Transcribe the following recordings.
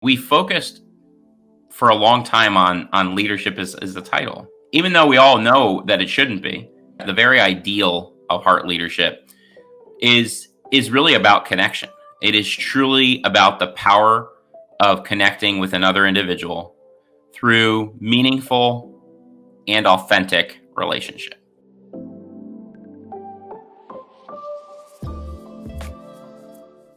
we focused for a long time on leadership as the title, even though we all know that it shouldn't be. The very ideal of heart leadership is really about connection. It is truly about the power of connecting with another individual through meaningful and authentic relationship.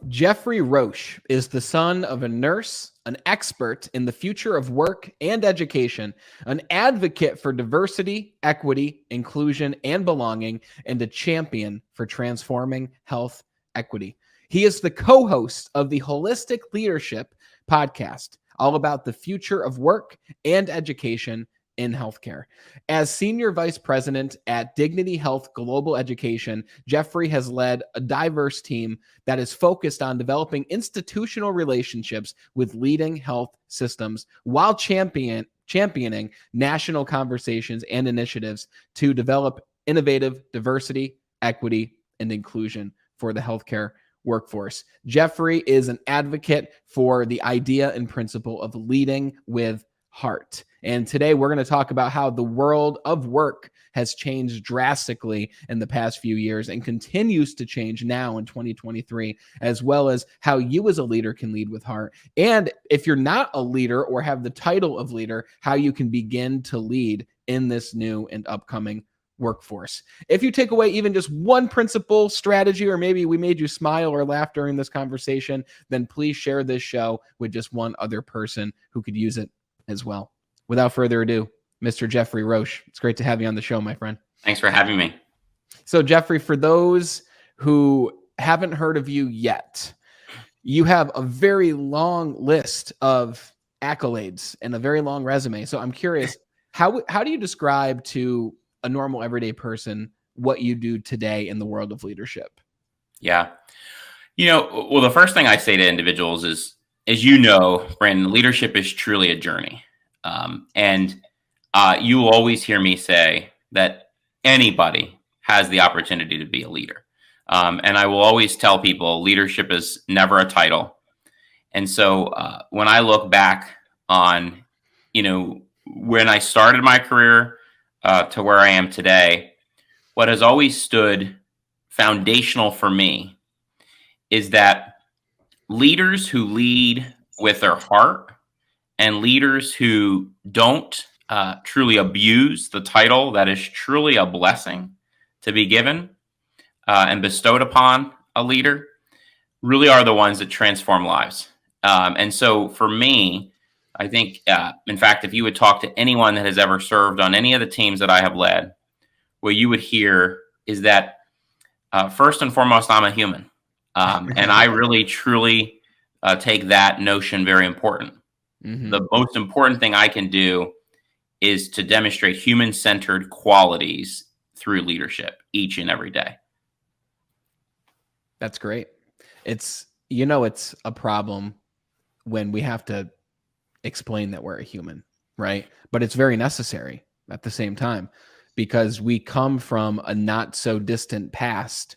Geoffrey Roche is the son of a nurse, an expert in the future of work and education, an advocate for diversity, equity, inclusion, and belonging, and a champion for transforming health equity. He is the co-host of the Holistic Leadership podcast, all about the future of work and education in healthcare. As Senior Vice President at Dignity Health Global Education, Geoffrey has led a diverse team that is focused on developing institutional relationships with leading health systems while championing national conversations and initiatives to develop innovative diversity, equity, and inclusion for the healthcare workforce. Geoffrey is an advocate for the idea and principle of leading with heart. And today we're going to talk about how the world of work has changed drastically in the past few years and continues to change now in 2023, as well as how you as a leader can lead with heart. And if you're not a leader or have the title of leader, how you can begin to lead in this new and upcoming workforce. If you take away even just one principle, strategy, or maybe we made you smile or laugh during this conversation, then please share this show with just one other person who could use it as well. Without further ado, Mr. Geoffrey Roche, it's great to have you on the show, my friend. Thanks for having me. So, Geoffrey, for those who haven't heard of you yet, you have a very long list of accolades and a very long resume. So I'm curious, how do you describe to a normal everyday person what you do today in the world of leadership? Yeah. Well, the first thing I say to individuals is, as you know, Brandon, leadership is truly a journey. And you will always hear me say that anybody has the opportunity to be a leader. And I will always tell people leadership is never a title. And so when I look back on, when I started my career to where I am today, what has always stood foundational for me is that leaders who lead with their heart and leaders who don't truly abuse the title that is truly a blessing to be given and bestowed upon a leader really are the ones that transform lives. And so for me, I think, in fact, if you would talk to anyone that has ever served on any of the teams that I have led, what you would hear is that first and foremost, I'm a human. And I really, truly take that notion very important. Mm-hmm. The most important thing I can do is to demonstrate human-centered qualities through leadership each and every day. That's great. It's a problem when we have to explain that we're a human, right? But it's very necessary at the same time because we come from a not so distant past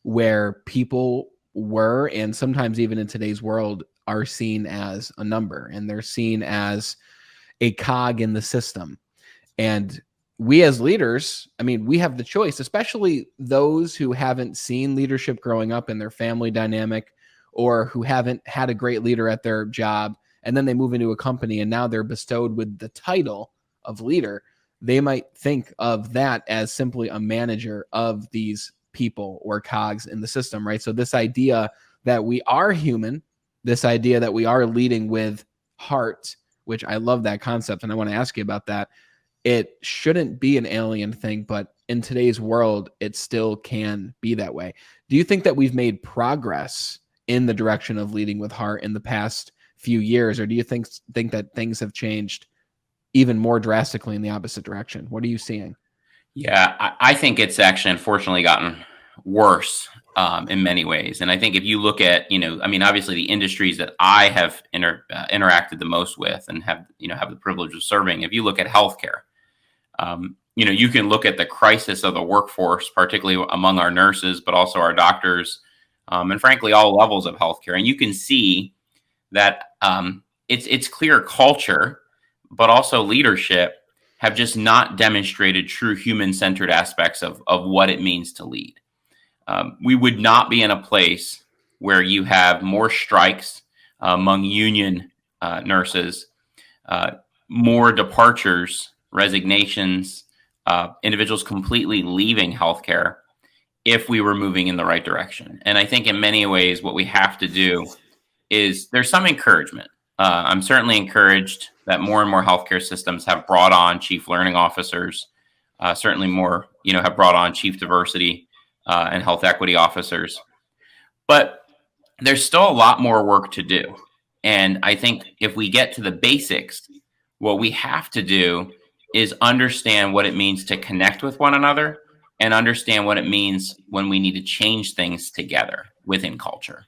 where people were, and sometimes even in today's world, are seen as a number and they're seen as a cog in the system. And we as leaders, we have the choice, especially those who haven't seen leadership growing up in their family dynamic or who haven't had a great leader at their job. And then they move into a company and now they're bestowed with the title of leader. They might think of that as simply a manager of these people or cogs in the system, right? So this idea that we are human, this idea that we are leading with heart, which I love that concept. And I want to ask you about that. It shouldn't be an alien thing, but in today's world, it still can be that way. Do you think that we've made progress in the direction of leading with heart in the past few years? Or do you think that things have changed even more drastically in the opposite direction? What are you seeing? Yeah, I think it's actually unfortunately gotten worse in many ways. And I think if you look at, obviously the industries that I have interacted the most with and have the privilege of serving, if you look at healthcare, you can look at the crisis of the workforce, particularly among our nurses, but also our doctors, and frankly, all levels of healthcare. And you can see that it's clear culture, but also leadership have just not demonstrated true human-centered aspects of what it means to lead. We would not be in a place where you have more strikes among union nurses, more departures, resignations, individuals completely leaving healthcare if we were moving in the right direction. And I think in many ways, what we have to do is there's some encouragement. I'm certainly encouraged that more and more healthcare systems have brought on chief learning officers, certainly more, have brought on chief diversity and health equity officers. But there's still a lot more work to do. And I think if we get to the basics, what we have to do is understand what it means to connect with one another and understand what it means when we need to change things together within culture.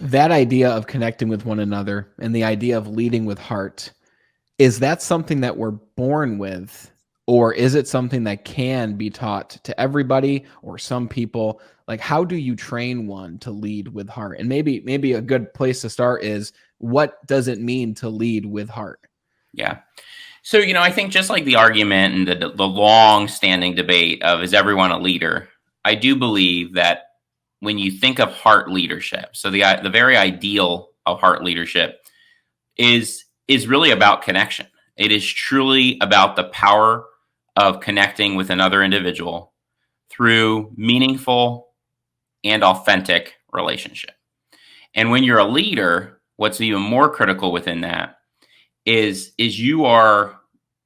That idea of connecting with one another and the idea of leading with heart, is that something that we're born with, or is it something that can be taught to everybody or some people? Like, how do you train one to lead with heart? And maybe a good place to start is, what does it mean to lead with heart? Yeah. So, I think just like the argument and the long-standing debate of is everyone a leader, I do believe that when you think of heart leadership, so the very ideal of heart leadership is really about connection. It is truly about the power of connecting with another individual through meaningful and authentic relationship. And when you're a leader, what's even more critical within that is you are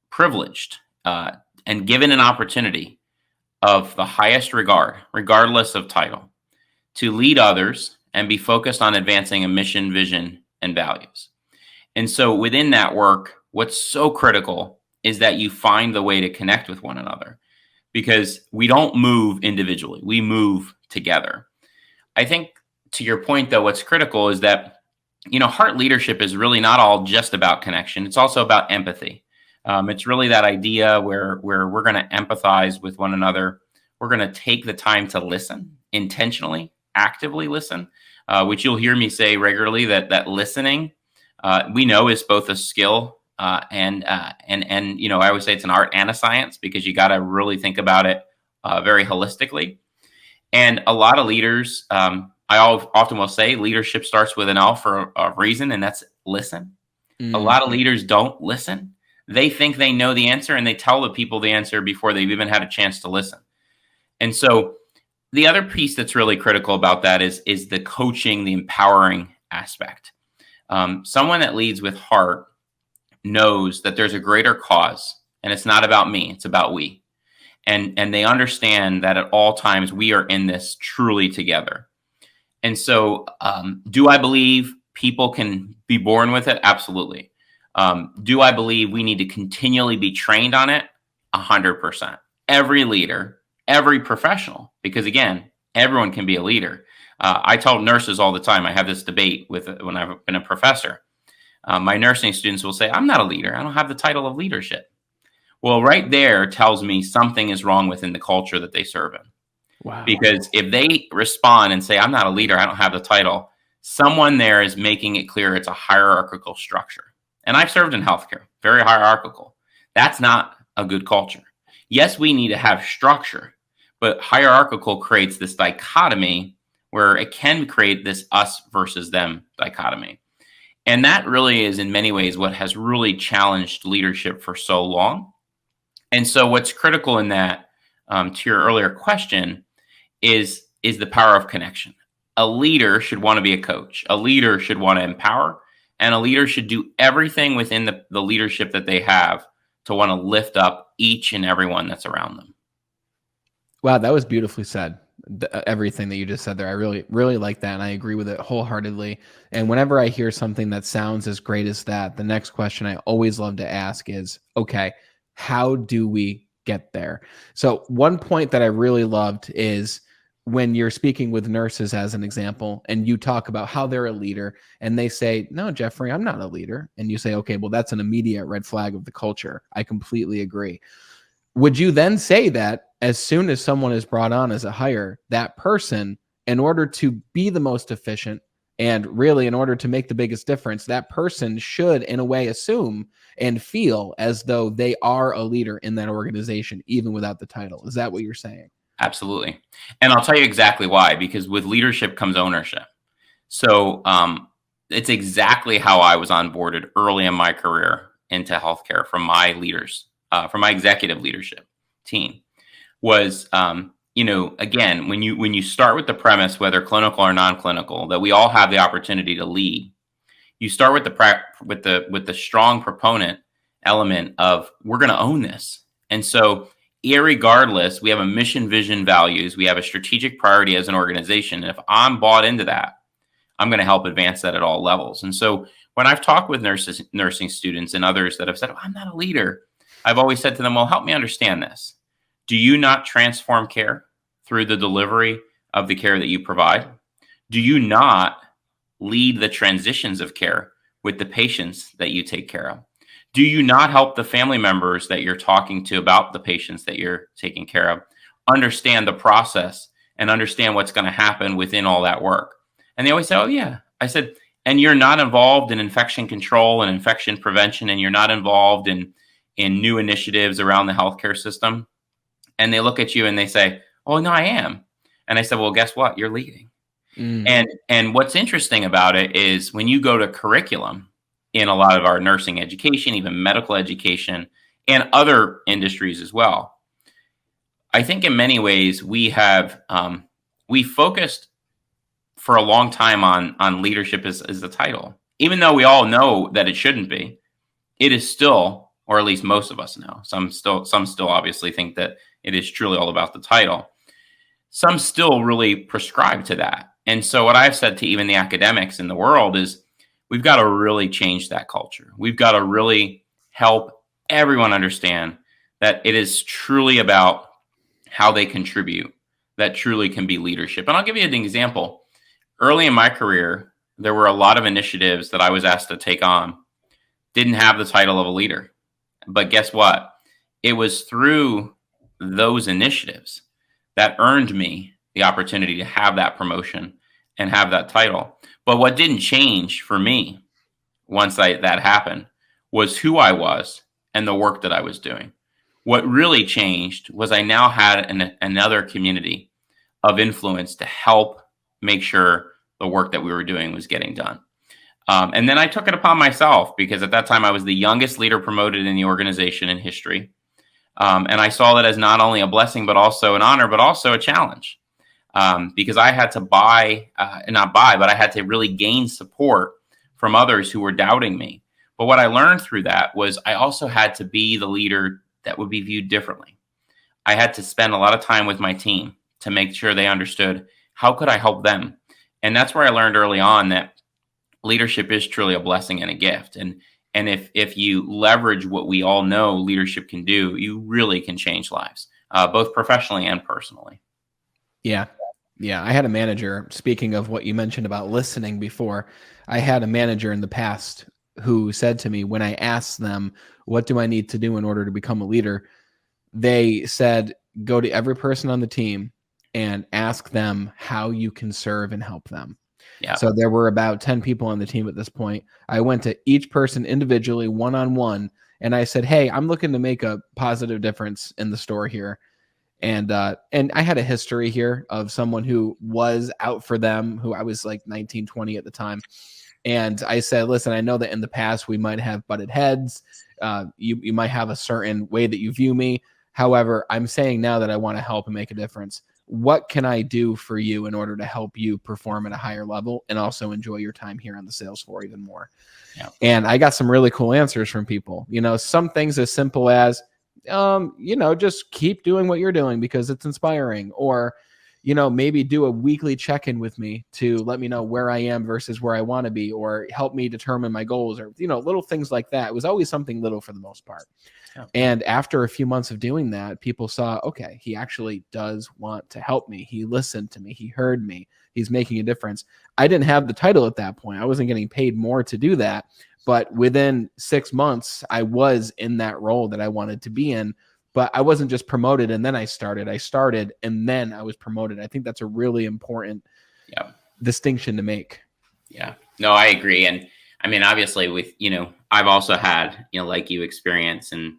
privileged and given an opportunity of the highest regard, regardless of title, to lead others and be focused on advancing a mission, vision, and values. And so within that work, what's so critical is that you find the way to connect with one another, because we don't move individually, we move together. I think to your point, though, what's critical is that, heart leadership is really not all just about connection. It's also about empathy. It's really that idea where we're going to empathize with one another. We're going to take the time to listen intentionally, actively listen, which you'll hear me say regularly, that listening, we know, is both a skill and I always say it's an art and a science, because you got to really think about it very holistically. And a lot of leaders, I often will say, leadership starts with an L for a reason, and that's listen. Mm-hmm. A lot of leaders don't listen. They think they know the answer, and they tell the people the answer before they've even had a chance to listen. And so the other piece that's really critical about that is the coaching, the empowering aspect. Someone that leads with heart knows that there's a greater cause, and it's not about me, it's about we. And they understand that at all times we are in this truly together. And so do I believe people can be born with it? Absolutely. Do I believe we need to continually be trained on it? 100%. Every leader, every professional, because again, everyone can be a leader. I tell nurses all the time, I have this debate when I've been a professor. My nursing students will say, I'm not a leader. I don't have the title of leadership. Well, right there tells me something is wrong within the culture that they serve in. Wow. Because if they respond and say, I'm not a leader, I don't have the title, someone there is making it clear it's a hierarchical structure. And I've served in healthcare, very hierarchical. That's not a good culture. Yes, we need to have structure, but hierarchical creates this dichotomy where it can create this us versus them dichotomy. And that really is in many ways what has really challenged leadership for so long. And so what's critical in that, to your earlier question, is the power of connection. A leader should want to be a coach. A leader should want to empower. And a leader should do everything within the leadership that they have to want to lift up each and everyone that's around them. Wow, that was beautifully said. Everything that you just said there, I really, really like that. And I agree with it wholeheartedly. And whenever I hear something that sounds as great as that, the next question I always love to ask is, okay, how do we get there? So one point that I really loved is when you're speaking with nurses as an example, and you talk about how they're a leader, and they say, no, Geoffrey, I'm not a leader. And you say, okay, well, that's an immediate red flag of the culture. I completely agree. Would you then say that as soon as someone is brought on as a hire, that person, in order to be the most efficient And really, in order to make the biggest difference, that person should, in a way, assume and feel as though they are a leader in that organization, even without the title. Is that what you're saying? Absolutely. And I'll tell you exactly why, because with leadership comes ownership. So it's exactly how I was onboarded early in my career into healthcare from my leaders, from my executive leadership team. Was again, when you start with the premise, whether clinical or non-clinical, that we all have the opportunity to lead, you start with the strong proponent element of we're going to own this. And so irregardless, we have a mission, vision, values, we have a strategic priority as an organization. And if I'm bought into that, I'm going to help advance that at all levels. And so when I've talked with nursing students and others that have said, I'm not a leader, I've always said to them, well, help me understand this. Do you not transform care through the delivery of the care that you provide? Do you not lead the transitions of care with the patients that you take care of? Do you not help the family members that you're talking to about the patients that you're taking care of understand the process and understand what's going to happen within all that work? And they always say, oh, yeah. I said, and you're not involved in infection control and infection prevention, and you're not involved in new initiatives around the healthcare system? And they look at you and they say, oh, no, I am. And I said, well, guess what? You're leading. And what's interesting about it is when you go to curriculum in a lot of our nursing education, even medical education, and other industries as well, I think in many ways we have we focused for a long time on leadership as the title, even though we all know that it shouldn't be. It is still, or at least most of us know. Some still obviously think that it is truly all about the title. Some still really prescribe to that. And so what I've said to even the academics in the world is we've got to really change that culture. We've got to really help everyone understand that it is truly about how they contribute that truly can be leadership. And I'll give you an example. Early in my career, there were a lot of initiatives that I was asked to take on, didn't have the title of a leader. But guess what? It was through those initiatives that earned me the opportunity to have that promotion and have that title. But what didn't change for me once that happened was who I was and the work that I was doing. What really changed was I now had another community of influence to help make sure the work that we were doing was getting done. And then I took it upon myself because at that time I was the youngest leader promoted in the organization in history. And I saw that as not only a blessing, but also an honor, but also a challenge. Because I had to I had to really gain support from others who were doubting me. But what I learned through that was I also had to be the leader that would be viewed differently. I had to spend a lot of time with my team to make sure they understood how could I help them. And that's where I learned early on that leadership is truly a blessing and a gift. And if you leverage what we all know leadership can do, you really can change lives, both professionally and personally. Yeah. Yeah. I had a manager, speaking of what you mentioned about listening before, I had a manager in the past who said to me when I asked them, what do I need to do in order to become a leader? They said, go to every person on the team and ask them how you can serve and help them. Yeah. So there were about 10 people on the team at this point. I went to each person individually, one-on-one, and I said, hey, I'm looking to make a positive difference in the store here. And I had a history here of someone who was out for them, who I was like 19, 20 at the time. And I said, listen, I know that in the past we might have butted heads. You might have a certain way that you view me. However, I'm saying now that I want to help and make a difference. What can I do for you in order to help you perform at a higher level and also enjoy your time here on the sales floor even more? Yeah. And I got some really cool answers from people. Some things as simple as, just keep doing what you're doing because it's inspiring, or, maybe do a weekly check-in with me to let me know where I am versus where I want to be, or help me determine my goals, or, little things like that. It was always something little for the most part. Yeah. And after a few months of doing that, people saw, okay, he actually does want to help me. He listened to me. He heard me. He's making a difference. I didn't have the title at that point. I wasn't getting paid more to do that. But within 6 months, I was in that role that I wanted to be in. But I wasn't just promoted and then I started and then I was promoted. I think that's a really important distinction to make. Yeah. No, I agree. And I mean, obviously with, I've also had, like you, experience in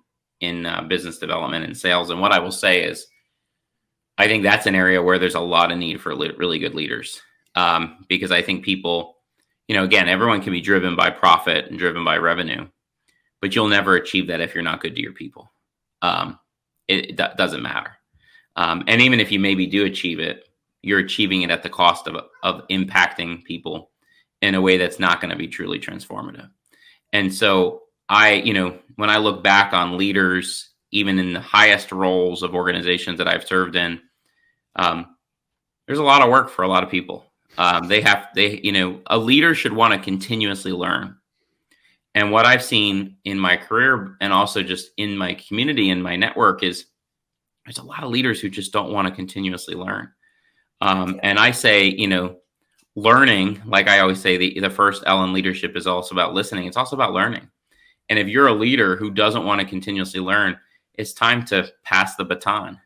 business development and sales. And what I will say is, I think that's an area where there's a lot of need for really good leaders. Because I think people, again, everyone can be driven by profit and driven by revenue, but you'll never achieve that if you're not good to your people. Um, it doesn't matter. And even if you maybe do achieve it, you're achieving it at the cost of impacting people in a way that's not going to be truly transformative. And so when I look back on leaders, even in the highest roles of organizations that I've served in, there's a lot of work for a lot of people. A leader should want to continuously learn. And what I've seen in my career and also just in my community and my network is there's a lot of leaders who just don't want to continuously learn. And I say, learning, like I always say, the first L in leadership is also about listening. It's also about learning. And if you're a leader who doesn't want to continuously learn, it's time to pass the baton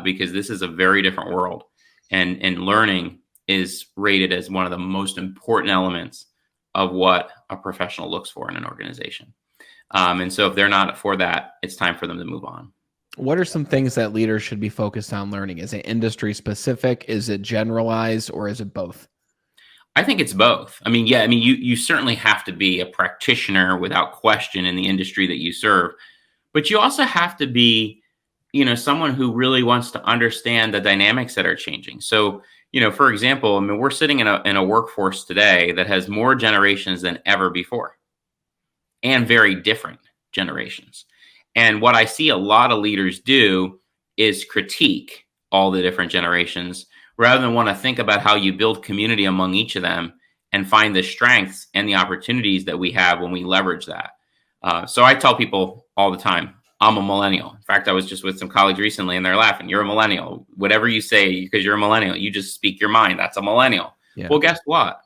because this is a very different world. And learning is rated as one of the most important elements of what a professional looks for in an organization. And so if they're not for that, it's time for them to move on. What are some things that leaders should be focused on learning? Is it industry specific? Is it generalized, or is it both? I think it's both. I mean, you certainly have to be a practitioner without question in the industry that you serve, but you also have to be, someone who really wants to understand the dynamics that are changing. So, for example, I mean, we're sitting in a workforce today that has more generations than ever before, and very different generations. And what I see a lot of leaders do is critique all the different generations rather than want to think about how you build community among each of them and find the strengths and the opportunities that we have when we leverage that. So I tell people all the time, I'm a millennial. In fact, I was just with some colleagues recently and they're laughing. You're a millennial. Whatever you say, because you're a millennial, you just speak your mind. That's a millennial. Yeah. Well, guess what?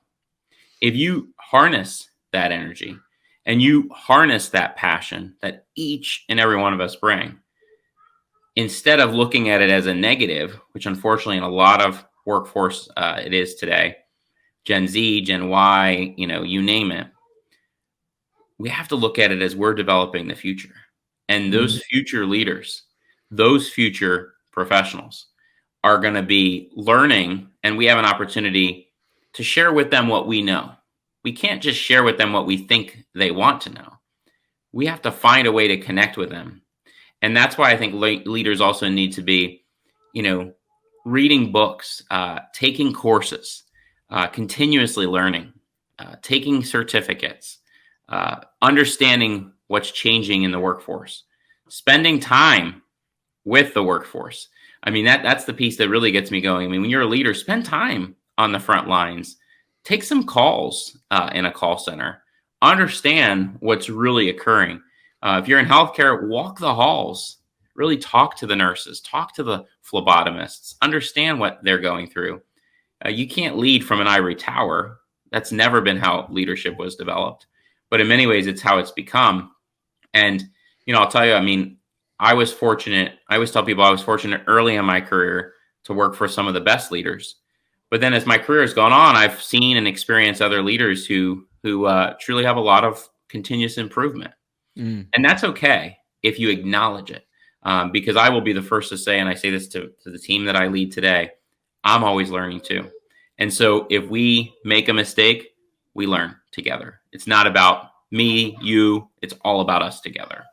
If you harness that energy and you harness that passion that each and every one of us bring, instead of looking at it as a negative, which unfortunately in a lot of workforce it is today, Gen Z, Gen Y, you name it, we have to look at it as we're developing the future. And those future leaders, those future professionals are going to be learning, and we have an opportunity to share with them what we know. We can't just share with them what we think they want to know. We have to find a way to connect with them. And that's why I think leaders also need to be, reading books, taking courses, continuously learning, taking certificates, understanding what's changing in the workforce, spending time with the workforce. I mean, that's the piece that really gets me going. I mean, when you're a leader, spend time on the front lines, take some calls in a call center, understand what's really occurring. If you're in healthcare, walk the halls, really talk to the nurses, talk to the phlebotomists, understand what they're going through. You can't lead from an ivory tower. That's never been how leadership was developed. But in many ways, it's how it's become. And, I'll tell you, I mean, I was fortunate. I always tell people I was fortunate early in my career to work for some of the best leaders. But then as my career has gone on, I've seen and experienced other leaders who truly have a lot of continuous improvement. And that's okay if you acknowledge it. Because I will be the first to say, and I say this to the team that I lead today, I'm always learning too. And so if we make a mistake, we learn together. It's not about me, you, it's all about us together.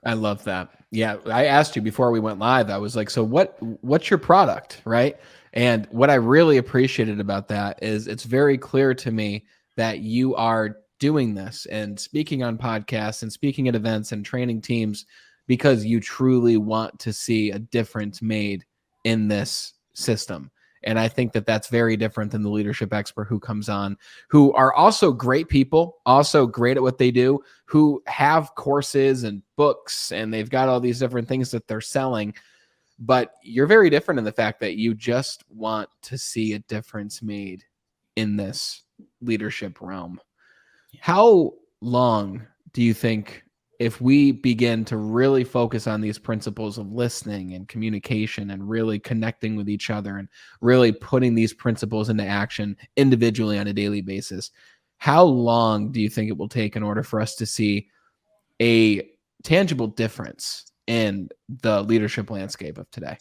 I love that. Yeah. I asked you before we went live, I was like, so what's your product? Right. And what I really appreciated about that is it's very clear to me that you are doing this and speaking on podcasts and speaking at events and training teams because you truly want to see a difference made in this system. And I think that that's very different than the leadership expert who comes on, who are also great people, also great at what they do, who have courses and books, and they've got all these different things that they're selling. But you're very different in the fact that you just want to see a difference made in this leadership realm. How long do you think if we begin to really focus on these principles of listening and communication and really connecting with each other and really putting these principles into action individually on a daily basis, how long do you think it will take in order for us to see a tangible difference in the leadership landscape of today?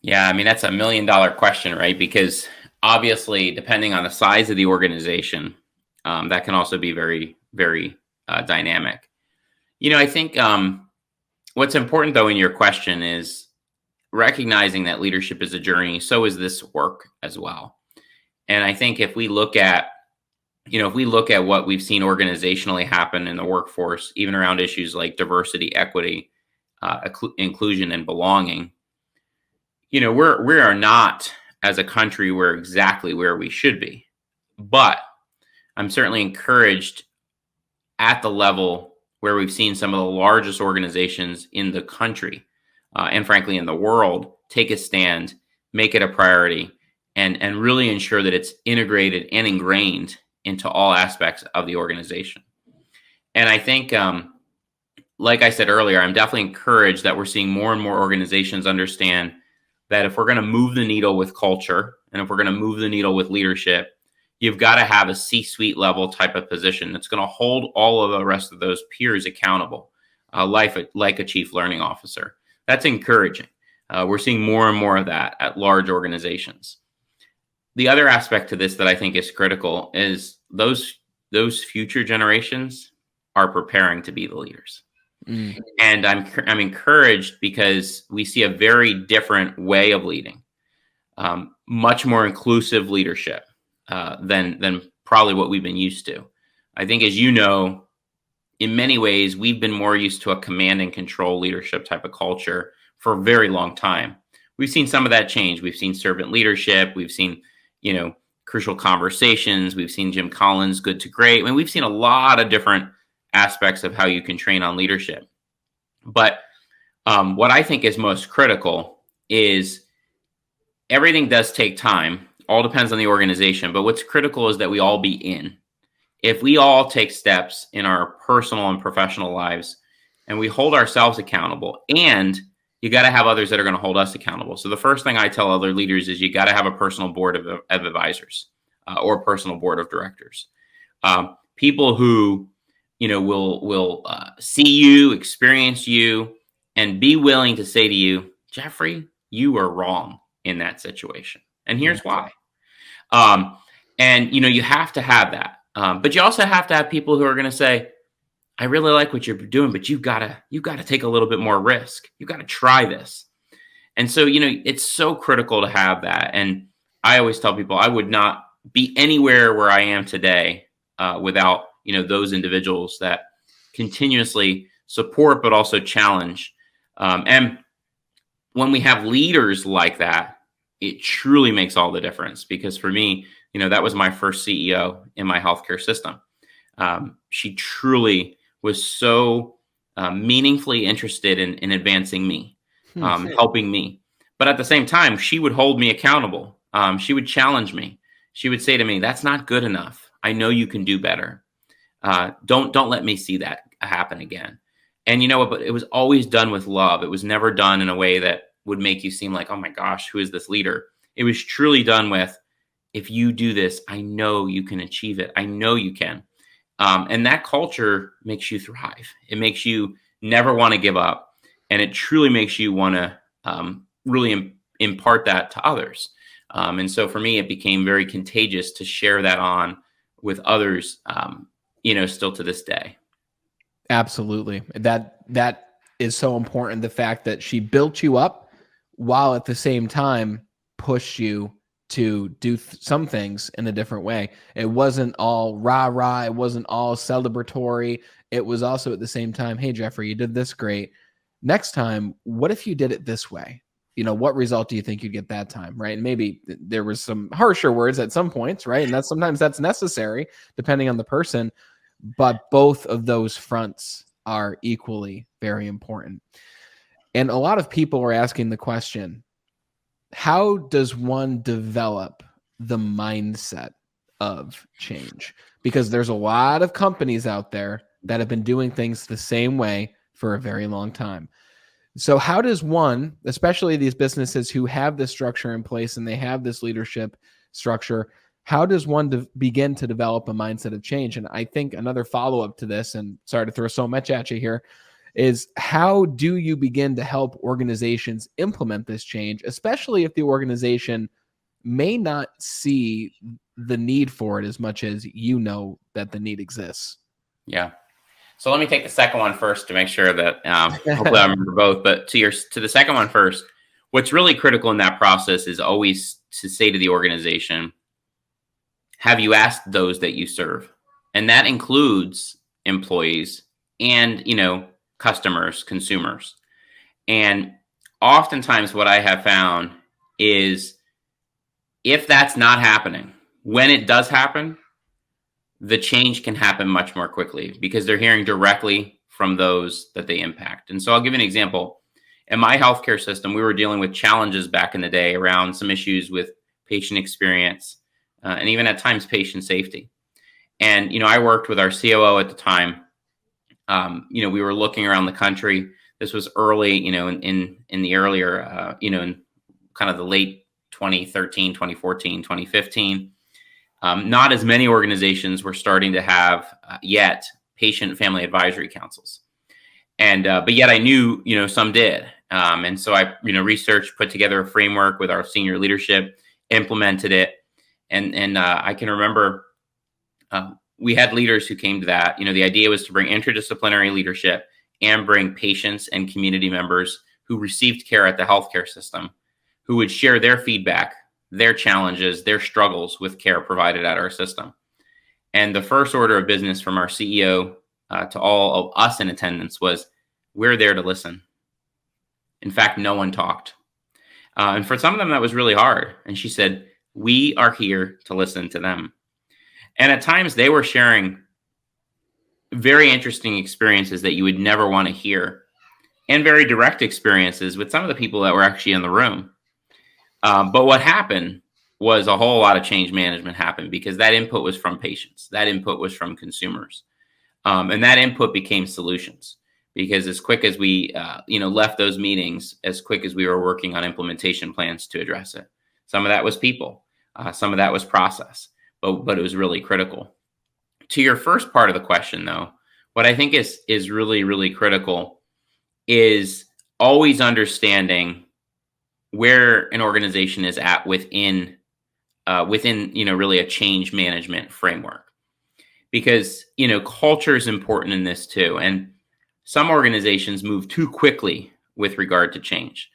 Yeah, I mean, that's $1 million question, right? Because obviously, depending on the size of the organization, that can also be very, very dynamic. I think what's important, though, in your question is recognizing that leadership is a journey. So is this work as well. And I think if we look at what we've seen organizationally happen in the workforce, even around issues like diversity, equity, inclusion, and belonging, we are not, as a country, we're exactly where we should be. But I'm certainly encouraged at the level where we've seen some of the largest organizations in the country and frankly in the world take a stand, make it a priority, and really ensure that it's integrated and ingrained into all aspects of the organization. And I think, like I said earlier, I'm definitely encouraged that we're seeing more and more organizations understand that if we're going to move the needle with culture and if we're going to move the needle with leadership, you've got to have a C-suite level type of position that's going to hold all of the rest of those peers accountable, like a chief learning officer. That's encouraging. We're seeing more and more of that at large organizations. The other aspect to this that I think is critical is those future generations are preparing to be the leaders. And I'm encouraged because we see a very different way of leading, much more inclusive leadership than probably what we've been used to. I think, as you know, in many ways, we've been more used to a command and control leadership type of culture for a very long time. We've seen some of that change. We've seen servant leadership. We've seen, crucial conversations. We've seen Jim Collins' good to great. I mean, we've seen a lot of different aspects of how you can train on leadership. But what I think is most critical is everything does take time. All depends on the organization. But what's critical is that we all be in. If we all take steps in our personal and professional lives and we hold ourselves accountable, and you got to have others that are going to hold us accountable. So the first thing I tell other leaders is you got to have a personal board of advisors or personal board of directors. People who will see you, experience you, and be willing to say to you, Geoffrey, you are wrong in that situation. And here's why. And you have to have that. But you also have to have people who are going to say, I really like what you're doing, but you've got to take a little bit more risk. You've got to try this. And so, it's so critical to have that. And I always tell people I would not be anywhere where I am today without, those individuals that continuously support, but also challenge. And when we have leaders like that, it truly makes all the difference. Because for me, that was my first CEO in my healthcare system. She truly was so meaningfully interested in advancing me, helping me. But at the same time, she would hold me accountable. She would challenge me. She would say to me, that's not good enough. I know you can do better. Don't let me see that happen again. And but it was always done with love. It was never done in a way that would make you seem like, oh my gosh, who is this leader? It was truly done with, if you do this, I know you can achieve it. I know you can. And that culture makes you thrive. It makes you never want to give up. And it truly makes you want to really impart that to others. And so for me, it became very contagious to share that on with others, still to this day. Absolutely. That is so important. The fact that she built you up while at the same time pushed you to do some things in a different way. It wasn't all rah-rah. It wasn't all celebratory. It was also at the same time, hey, Geoffrey, you did this great. Next time, what if you did it this way? What result do you think you'd get that time, right? And maybe there was some harsher words at some points, right? And sometimes that's necessary depending on the person. But both of those fronts are equally very important. And a lot of people are asking the question, how does one develop the mindset of change? Because there's a lot of companies out there that have been doing things the same way for a very long time. So how does one, especially these businesses who have this structure in place and they have this leadership structure, how does one begin to develop a mindset of change? And I think another follow-up to this, and sorry to throw so much at you here, is how do you begin to help organizations implement this change, especially if the organization may not see the need for it as much as you know that the need exists? Yeah. So let me take the second one first to make sure that hopefully I remember both. But to the second one first, what's really critical in that process is always to say to the organization, have you asked those that you serve? And that includes employees and, customers, consumers. And oftentimes what I have found is if that's not happening, when it does happen, the change can happen much more quickly because they're hearing directly from those that they impact. And so I'll give you an example. In my healthcare system, we were dealing with challenges back in the day around some issues with patient experience and even at times patient safety. And, I worked with our COO at the time. We were looking around the country. This was early, in the earlier, in kind of the late 2013, 2014, 2015. Not as many organizations were starting to have yet patient family advisory councils. And, but yet I knew, some did. And so I, researched, put together a framework with our senior leadership, implemented it. And I can remember we had leaders who came to that. The idea was to bring interdisciplinary leadership and bring patients and community members who received care at the healthcare system, who would share their feedback, their challenges, their struggles with care provided at our system. And the first order of business from our CEO to all of us in attendance was, we're there to listen. In fact, no one talked. And for some of them, that was really hard. And she said, we are here to listen to them. And at times they were sharing very interesting experiences that you would never want to hear, and very direct experiences with some of the people that were actually in the room. But what happened was a whole lot of change management happened because that input was from patients. That input was from consumers. And that input became solutions because as quick as we, left those meetings, as quick as we were working on implementation plans to address it. Some of that was people. Some of that was process, but it was really critical. To your first part of the question, though, what I think is really, really critical is always understanding where an organization is at within really a change management framework, because culture is important in this too. And some organizations move too quickly with regard to change.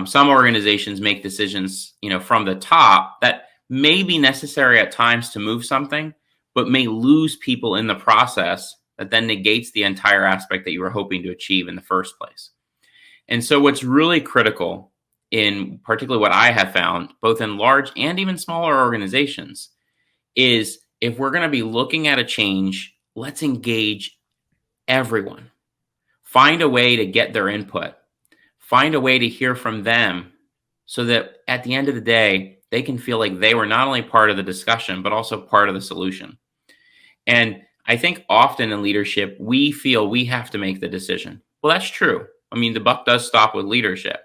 Some organizations make decisions from the top that may be necessary at times to move something, but may lose people in the process that then negates the entire aspect that you were hoping to achieve in the first place. And so what's really critical, in particularly what I have found, both in large and even smaller organizations, is if we're going to be looking at a change, let's engage everyone. Find a way to get their input. Find a way to hear from them so that at the end of the day, they can feel like they were not only part of the discussion, but also part of the solution. And I think often in leadership, we feel we have to make the decision. Well, that's true. I mean, the buck does stop with leadership.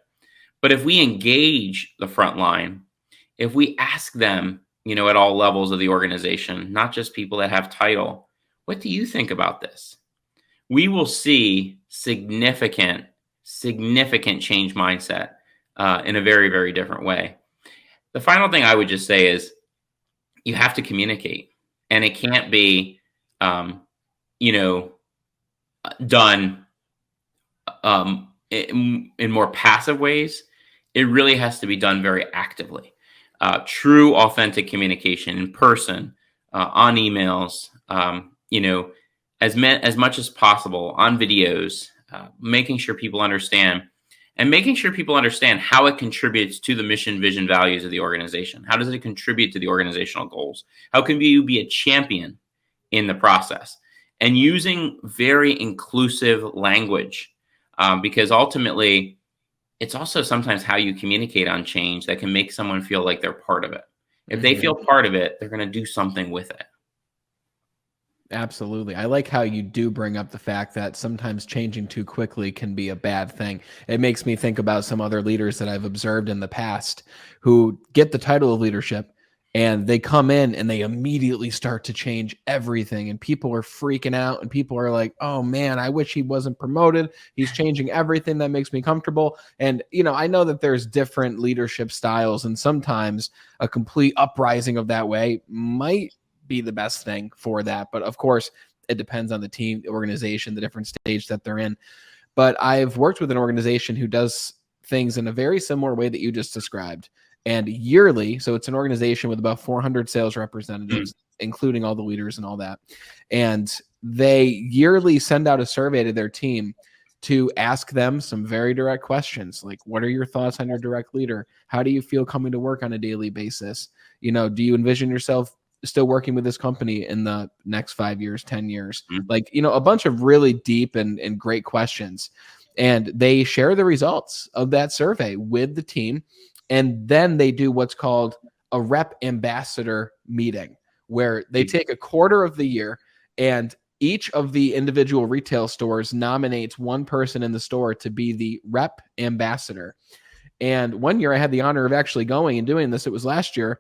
But if we engage the front line, if we ask them, at all levels of the organization, not just people that have title, what do you think about this? We will see significant change mindset in a very, very different way. The final thing I would just say is you have to communicate, and it can't be, done in more passive ways. It really has to be done very actively. True, authentic communication in person, on emails, as much as possible on videos, making sure people understand. And making sure people understand how it contributes to the mission, vision, values of the organization. How does it contribute to the organizational goals? How can you be a champion in the process? And using very inclusive language, because ultimately, it's also sometimes how you communicate on change that can make someone feel like they're part of it. If they feel part of it, they're going to do something with it. Absolutely. I like how you do bring up the fact that sometimes changing too quickly can be a bad thing. It makes me think about some other leaders that I've observed in the past who get the title of leadership and they come in and they immediately start to change everything. And people are freaking out and people are like, oh man, I wish he wasn't promoted. He's changing everything that makes me comfortable. And, I know that there's different leadership styles, and sometimes a complete uprising of that way might be the best thing for that. But of course, it depends on the team, the organization, the different stage that they're in. But I've worked with an organization who does things in a very similar way that you just described. And yearly, so it's an organization with about 400 sales representatives, including all the leaders and all that. And they yearly send out a survey to their team to ask them some very direct questions, like, what are your thoughts on your direct leader? How do you feel coming to work on a daily basis? Do you envision yourself still working with this company in the next 5 years, 10 years? Like, a bunch of really deep and great questions. And they share the results of that survey with the team. And then they do what's called a rep ambassador meeting, where they take a quarter of the year and each of the individual retail stores nominates one person in the store to be the rep ambassador. And one year I had the honor of actually going and doing this. It was last year.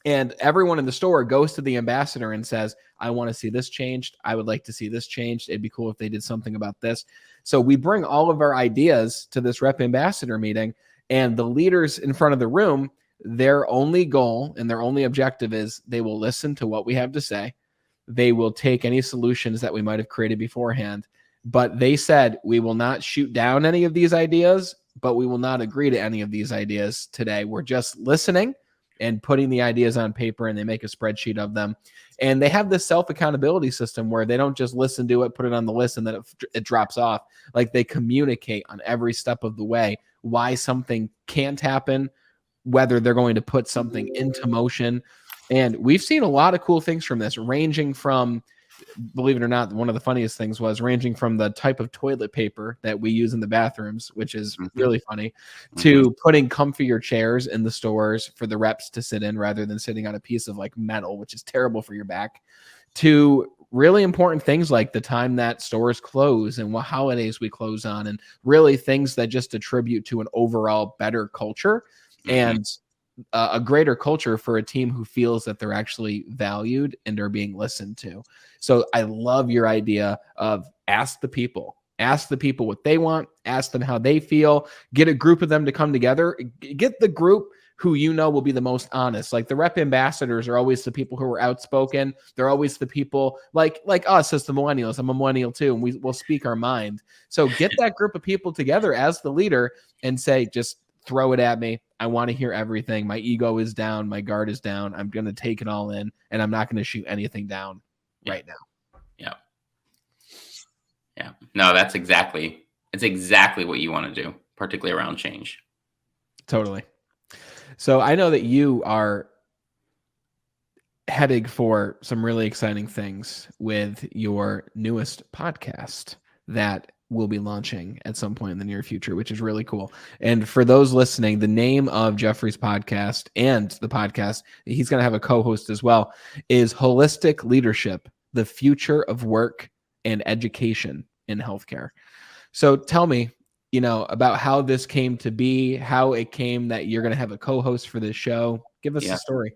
And everyone in the store goes to the ambassador and says, I want to see this changed. I would like to see this changed. It'd be cool if they did something about this. So we bring all of our ideas to this rep ambassador meeting, and the leaders in front of the room, their only goal and their only objective is they will listen to what we have to say. They will take any solutions that we might have created beforehand. But they said, we will not shoot down any of these ideas, but we will not agree to any of these ideas today. We're just listening and putting the ideas on paper, and they make a spreadsheet of them. And they have this self-accountability system where they don't just listen to it, put it on the list, and then it drops off. Like, they communicate on every step of the way why something can't happen, whether they're going to put something into motion. And we've seen a lot of cool things from this, ranging from, believe it or not, one of the funniest things was ranging from the type of toilet paper that we use in the bathrooms, which is really funny, to putting comfier chairs in the stores for the reps to sit in rather than sitting on a piece of like metal, which is terrible for your back, to really important things like the time that stores close and what holidays we close on, and really things that just attribute to an overall better culture and a greater culture for a team who feels that they're actually valued and are being listened to. So I love your idea of ask the people what they want, ask them how they feel, get a group of them to come together, get the group who will be the most honest. Like, the rep ambassadors are always the people who are outspoken. They're always the people like us as the millennials. I'm a millennial too, and we'll speak our mind. So get that group of people together as the leader and say, just throw it at me. I want to hear everything. My ego is down. My guard is down. I'm going to take it all in, and I'm not going to shoot anything down right now. Yeah. Yeah. No, it's exactly what you want to do, particularly around change. Totally. So I know that you are heading for some really exciting things with your newest podcast that will be launching at some point in the near future, which is really cool. And for those listening, the name of Geoffrey's podcast and the podcast, he's going to have a co-host as well, is Holistic Leadership, the Future of Work and Education in Healthcare. So tell me, about how this came to be, how it came that you're going to have a co-host for this show. Give us the story.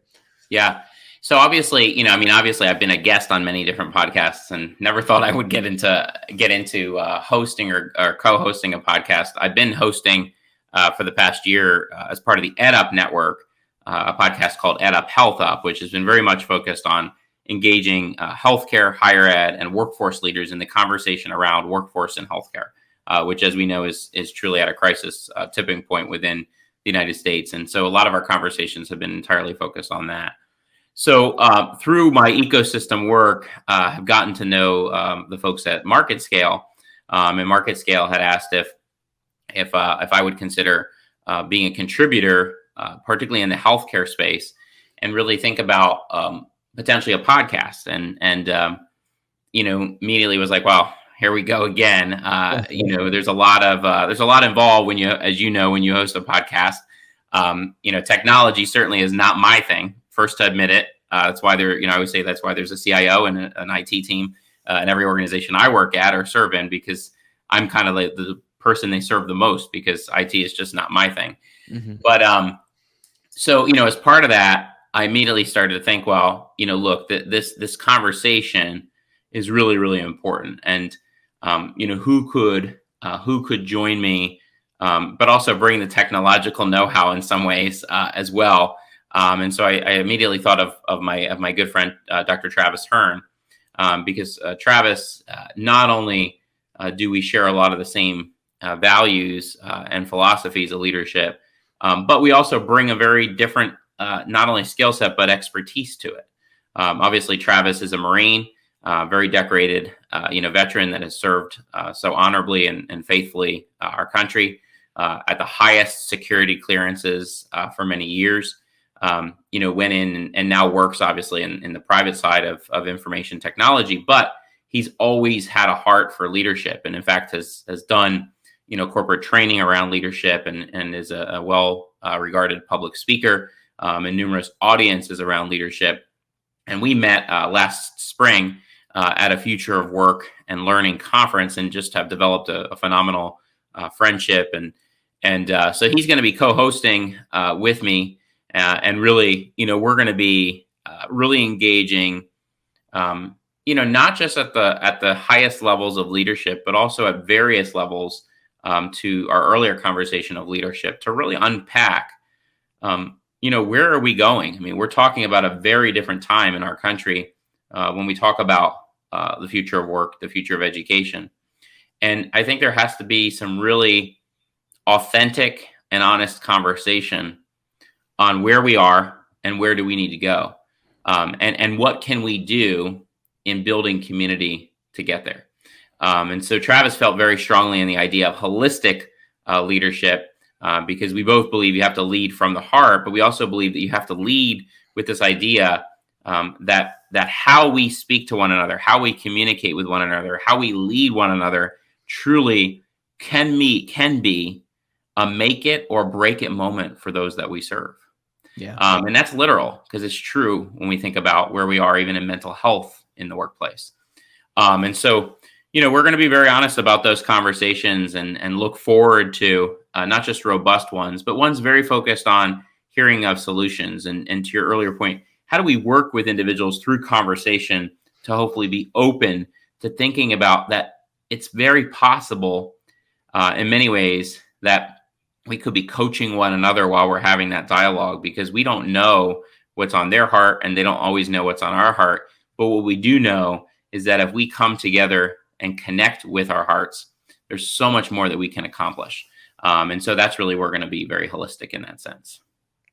Yeah. So obviously, I've been a guest on many different podcasts and never thought I would get into hosting or co-hosting a podcast. I've been hosting for the past year as part of the EdUp network, a podcast called EdUp Health Up, which has been very much focused on engaging healthcare, higher ed, and workforce leaders in the conversation around workforce and healthcare, which, as we know, is truly at a crisis tipping point within the United States. And so a lot of our conversations have been entirely focused on that. So through my ecosystem work, I've gotten to know the folks at MarketScale, and MarketScale had asked if I would consider being a contributor, particularly in the healthcare space, and really think about potentially a podcast. And immediately was like, well, here we go again. There's a lot involved when you host a podcast. Technology certainly is not my thing. First to admit it. That's why I always say that's why there's a CIO and an IT team in every organization I work at or serve in, because I'm kind of like the person they serve the most, because IT is just not my thing. Mm-hmm. But so as part of that, I immediately started to think, well, look, this conversation is really, really important, and who could join me, but also bring the technological know-how in some ways as well. And so I immediately thought of my good friend Dr. Travis Hearn, because Travis, not only do we share a lot of the same values and philosophies of leadership, but we also bring a very different, not only skill set, but expertise to it. Obviously, Travis is a Marine, very decorated, veteran that has served so honorably and faithfully our country at the highest security clearances for many years. Went in and now works obviously in the private side of information technology, but he's always had a heart for leadership, and in fact has done corporate training around leadership, and is a well regarded public speaker and numerous audiences around leadership. And we met last spring at a Future of Work and Learning conference, and just have developed a phenomenal friendship. And so he's going to be co-hosting with me, and really, we're going to be really engaging, not just at the highest levels of leadership, but also at various levels, to our earlier conversation of leadership, to really unpack, where are we going? I mean, we're talking about a very different time in our country when we talk about the future of work, the future of education. And I think there has to be some really authentic and honest conversation on where we are and where do we need to go, and what can we do in building community to get there. And so Travis felt very strongly in the idea of holistic leadership, because we both believe you have to lead from the heart, but we also believe that you have to lead with this idea that how we speak to one another, how we communicate with one another, how we lead one another truly can be a make it or break it moment for those that we serve. Yeah. And that's literal, because it's true when we think about where we are, even in mental health in the workplace. And so, we're going to be very honest about those conversations, and look forward to not just robust ones, but ones very focused on hearing of solutions. And to your earlier point, how do we work with individuals through conversation to hopefully be open to thinking about that it's very possible in many ways that we could be coaching one another while we're having that dialogue, because we don't know what's on their heart and they don't always know what's on our heart. But what we do know is that if we come together and connect with our hearts, there's so much more that we can accomplish. And so that's really, we're going to be very holistic in that sense.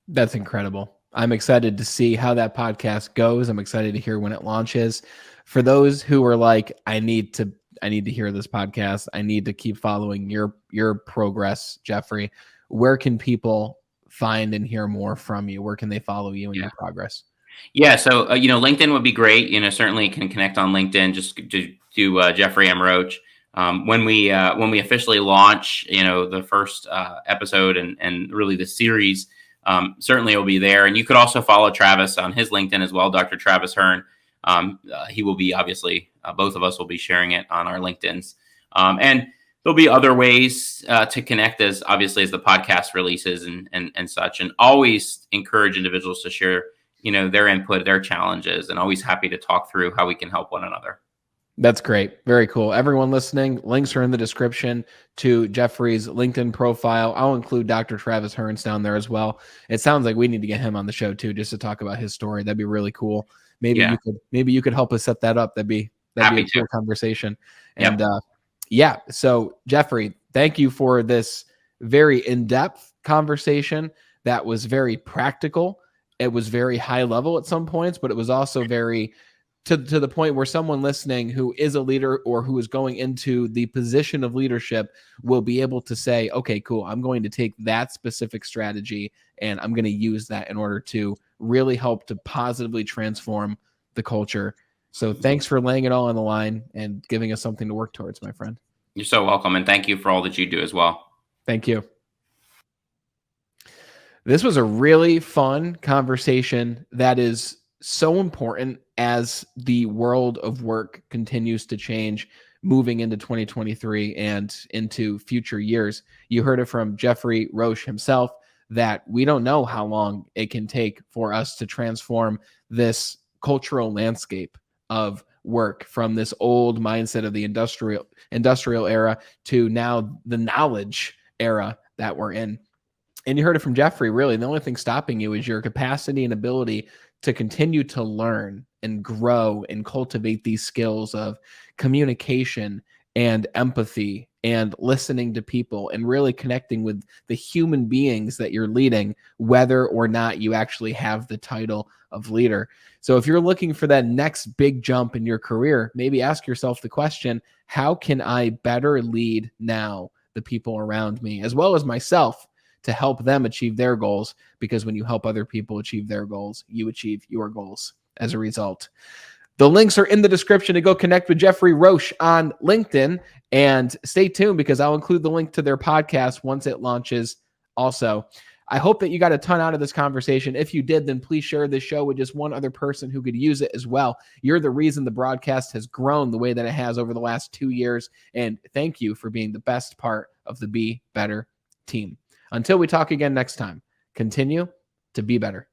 That's incredible. I'm excited to see how that podcast goes. I'm excited to hear when it launches. For those who are like, I need to hear this podcast, I need to keep following your progress, Geoffrey, where can people find and hear more from you? Where can they follow you and your progress? Yeah. So, LinkedIn would be great. Certainly can connect on LinkedIn. Just do Geoffrey M. Roche. When we officially launch, the first episode and really the series, certainly it will be there. And you could also follow Travis on his LinkedIn as well, Dr. Travis Hearn. He will be, obviously, both of us will be sharing it on our LinkedIns. And there'll be other ways to connect, as the podcast releases and such. And always encourage individuals to share, their input, their challenges, and always happy to talk through how we can help one another. That's great. Very cool. Everyone listening, links are in the description to Geoffrey's LinkedIn profile. I'll include Dr. Travis Hearns down there as well. It sounds like we need to get him on the show too, just to talk about his story. That'd be really cool. Maybe you could help us set that up. That'd be a cool conversation. And so Geoffrey, thank you for this very in-depth conversation that was very practical. It was very high level at some points, but it was also very to the point where someone listening who is a leader or who is going into the position of leadership will be able to say, okay, cool, I'm going to take that specific strategy and I'm going to use that in order to really help to positively transform the culture. So thanks for laying it all on the line and giving us something to work towards, my friend. You're so welcome. And thank you for all that you do as well. Thank you. This was a really fun conversation that is so important as the world of work continues to change moving into 2023 and into future years. You heard it from Geoffrey Roche himself that we don't know how long it can take for us to transform this cultural landscape of work from this old mindset of the industrial era to now the knowledge era that we're in. And you heard it from Geoffrey, really, the only thing stopping you is your capacity and ability to continue to learn and grow and cultivate these skills of communication and empathy and listening to people and really connecting with the human beings that you're leading, whether or not you actually have the title of leader. So if you're looking for that next big jump in your career, maybe ask yourself the question, how can I better lead now the people around me, as well as myself, to help them achieve their goals? Because when you help other people achieve their goals, you achieve your goals as a result. The links are in the description to go connect with Geoffrey Roche on LinkedIn, and stay tuned because I'll include the link to their podcast once it launches also. I hope that you got a ton out of this conversation. If you did, then please share this show with just one other person who could use it as well. You're the reason the broadcast has grown the way that it has over the last 2 years, and thank you for being the best part of the Be Better team. Until we talk again next time, continue to be better.